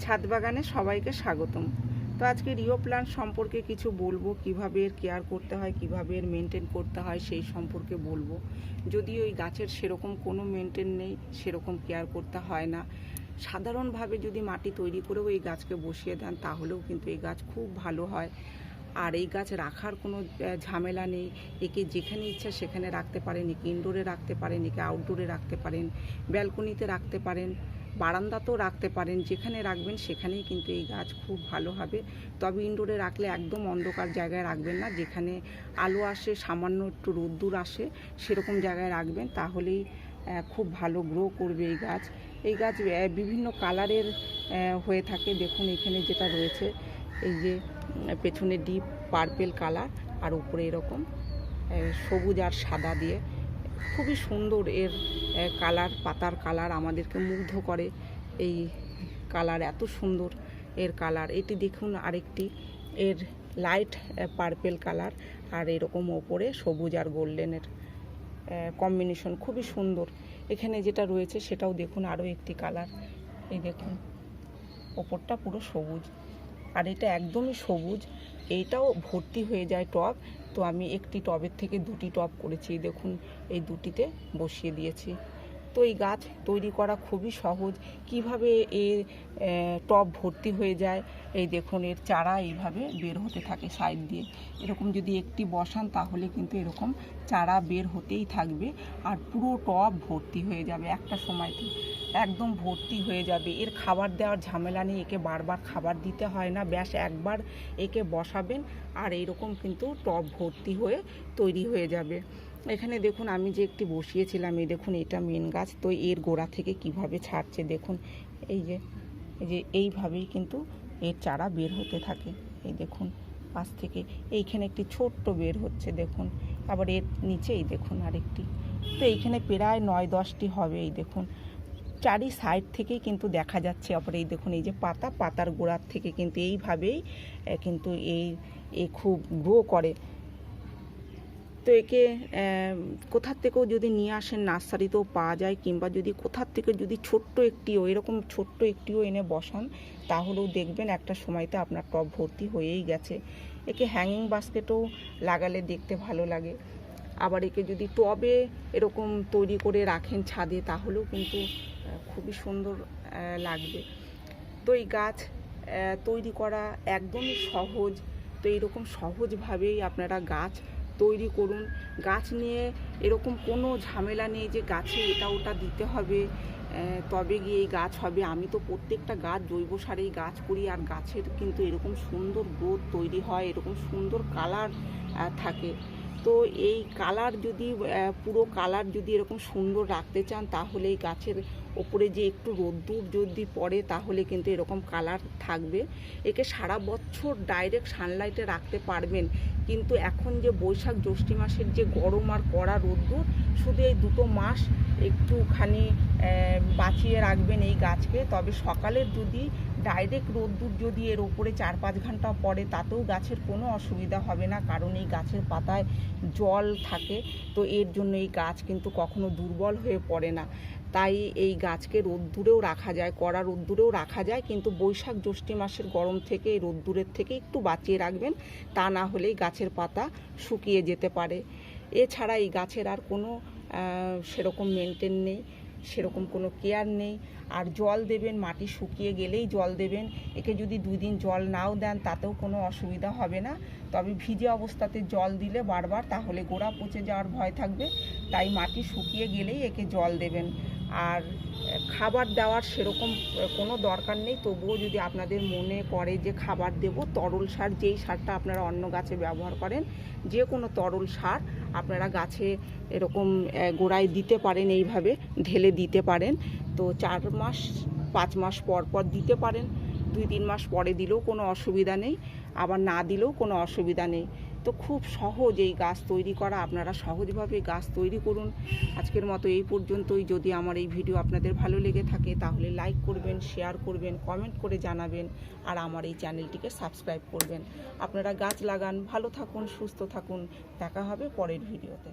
ছাদ বাগানে সবাইকে স্বাগতম। তো আজকে রিও প্ল্যান্ট সম্পর্কে কিছু বলবো, কিভাবে এর কেয়ার করতে হয়, কিভাবে এর মেনটেন করতে হয় সেই সম্পর্কে বলবো। যদিও এই গাছের সেরকম কোনো মেনটেন নেই, সেরকম কেয়ার করতে হয় না। সাধারণভাবে যদি মাটি তৈরি করেও এই গাছকে বসিয়ে দেন তাহলেও কিন্তু এই গাছ খুব ভালো হয়। আর এই গাছ রাখার কোনো ঝামেলা নেই। একে যেখানে ইচ্ছা সেখানে রাখতে পারেন, একে ইনডোরে রাখতে পারেন, একে আউটডোরে রাখতে পারেন, ব্যালকনিতে রাখতে পারেন, বারান্দাতেও রাখতে পারেন। যেখানে রাখবেন সেখানেই কিন্তু এই গাছ খুব ভালো হবে। তবে ইনডোরে রাখলে একদম অন্ধকার জায়গায় রাখবেন না, যেখানে আলো আসে, সামান্য একটু রোদ্দুর আসে সেরকম জায়গায় রাখবেন, তাহলেই খুব ভালো গ্রো করবে এই গাছ। এই গাছ বিভিন্ন কালারের হয়ে থাকে। দেখুন এখানে যেটা রয়েছে, এই যে পেছনে ডিপ পার্পেল কালার আর উপরে এরকম সবুজ আর সাদা দিয়ে খুবই সুন্দর এর কালার, পাতার কালার আমাদেরকে মুগ্ধ করে। এই কালার এত সুন্দর এর কালার। এটি দেখুন আরেকটি, এর লাইট পার্পেল কালার আর এরকম ওপরে সবুজ আর গোল্ডেনের কম্বিনেশন খুবই সুন্দর। এখানে যেটা রয়েছে সেটাও দেখুন আরও একটি কালার। এই দেখুন ওপরটা পুরো সবুজ আর এটা একদমই সবুজ। এইটাও ভর্তি হয়ে যায় টব। তো আমি একটি টবের থেকে দুটি টব করেছি, দেখুন এই দুটিতে বসিয়ে দিয়েছি। তো এই গাছ তৈরি করা খুবই সহজ। কিভাবে এর টব ভর্তি হয়ে যায়, এই দেখুন এর চারা এইভাবে বের হতে থাকে সাইড দিয়ে। এরকম যদি একটি বসান তাহলে কিন্তু এরকম চারা বের হতেই থাকবে আর পুরো টব ভর্তি হয়ে যাবে একটা সময়তে, একদম ভর্তি হয়ে যাবে। এর খাবার দেওয়ার ঝামেলা নেই, একে বারবার খাবার দিতে হয় না, ব্যাস একবার একে বসাবেন আর এইরকম কিন্তু টব ভর্তি হয়ে তৈরি হয়ে যাবে। এখানে দেখুন আমি যে একটি বসিয়েছিলাম, এই দেখুন এটা মেন গাছ। তো এর গোড়া থেকে কিভাবে ছাড়ছে দেখুন, এই যে এইভাবেই কিন্তু এর চারা বের হতে থাকে। এই দেখুন পাশ থেকে এইখানে একটি ছোট্ট বের হচ্ছে দেখুন, আবার এর নিচে এই দেখুন আরেকটি। তো এইখানে প্রায় 9-10টি হবে। এই দেখুন চারি সাইড থেকেই কিন্তু দেখা যাচ্ছে। আবার এই দেখুন এই যে পাতার গোড়ার থেকে কিন্তু এইভাবেই কিন্তু এই খুব গ্রো করে। তো একে কোথার থেকেও যদি নিয়ে আসেন নার্সারিতেও পাওয়া যায়, কিংবা যদি কোথার থেকে যদি এরকম ছোট্ট একটিও এনে বসান তাহলেও দেখবেন একটা সময়তে আপনার টব ভর্তি হয়েই গেছে। একে হ্যাঙ্গিং বাস্কেটেও লাগালে দেখতে ভালো লাগে। আবার একে যদি টবে এরকম তৈরি করে রাখেন ছাদে তাহলেও কিন্তু খুবই সুন্দর লাগবে। তো এই গাছ তৈরি করা একদমই সহজ। তো এইরকম সহজভাবেই আপনারা গাছ তৈরি করুন। গাছ নিয়ে এরকম কোনো ঝামেলা নেই যে গাছে এটা ওটা দিতে হবে তবে গিয়ে এই গাছ হবে। আমি তো প্রত্যেকটা গাছ জৈব সারেই গাছ করি, আর গাছের কিন্তু এরকম সুন্দর গ্রোথ তৈরি হয়, এরকম সুন্দর কালার থাকে। তো এই কালার যদি পুরো কালার যদি এরকম সুন্দর রাখতে চান তাহলে এই গাছের ওপরে যে একটু রোদ্দুর যদি পড়ে তাহলে কিন্তু এরকম কালার থাকবে। একে সারা বছর ডাইরেক্ট সানলাইটে রাখতে পারবেন, কিন্তু এখন যে বৈশাখ জ্যৈষ্ঠী মাসের যে গরম আর কড়া রোদ্দুর, শুধু এই 2 মাস একটুখানি বাঁচিয়ে রাখবেন এই গাছকে। তবে সকালের যদি ডাইরেক্ট রোদ্দুর যদি এর ওপরে 4-5 ঘন্টা পড়ে তাতেও গাছের কোনো অসুবিধা হবে না, কারণ এই গাছের পাতায় জল থাকে। তো এর জন্য এই গাছ কিন্তু কখনো দুর্বল হয়ে পড়ে না। তাই এই গাছকে রোদ্দুরেও রাখা যায়, কড়া রোদ্দুরেও রাখা যায়, কিন্তু বৈশাখ জ্যৈষ্ঠী মাসের গরম থেকে এই রোদ্দুরের থেকে একটু বাঁচিয়ে রাখবেন, তা না হলেই গাছের পাতা শুকিয়ে যেতে পারে। এছাড়া এই গাছের আর কোনো সেরকম মেনটেন নেই, সেরকম কোনো কেয়ার নেই। আর জল দেবেন, মাটি শুকিয়ে গেলেই জল দেবেন। একে যদি 2 দিন জল নাও দেন তাতেও কোনো অসুবিধা হবে না, তবে ভিজে অবস্থাতে জল দিলে বারবার তাহলে গোড়া পচে যাওয়ার ভয় থাকবে। তাই মাটি শুকিয়ে গেলেই একে জল দেবেন। আর খাবার দেওয়ার সেরকম কোনো দরকার নেই, তবুও যদি আপনাদের মনে করে যে খাবার দেব, তরল সার, যেই সারটা আপনারা অন্য গাছে ব্যবহার করেন, যে কোনো তরল সার আপনারা গাছে এরকম গোড়ায় দিতে পারেন, এইভাবে ঢেলে দিতে পারেন। তো 4-5 মাস পর পর দিতে পারেন, 2-3 মাস পরে দিলেও কোনো অসুবিধা নেই, আবার না দিলেও কোনো অসুবিধা নেই। তো খুব সহজ এই গাছ তৈরি করা, আপনারা সহজভাবে গাছ তৈরি করুন। আজকের মতো এই পর্যন্তই। যদি আমার এই ভিডিও আপনাদের ভালো লেগে থাকে তাহলে লাইক করবেন, শেয়ার করবেন, কমেন্ট করে জানাবেন, আর আমার এই চ্যানেলটিকে সাবস্ক্রাইব করবেন। আপনারা গাছ লাগান, ভালো থাকুন, সুস্থ থাকুন। দেখা হবে পরের ভিডিওতে।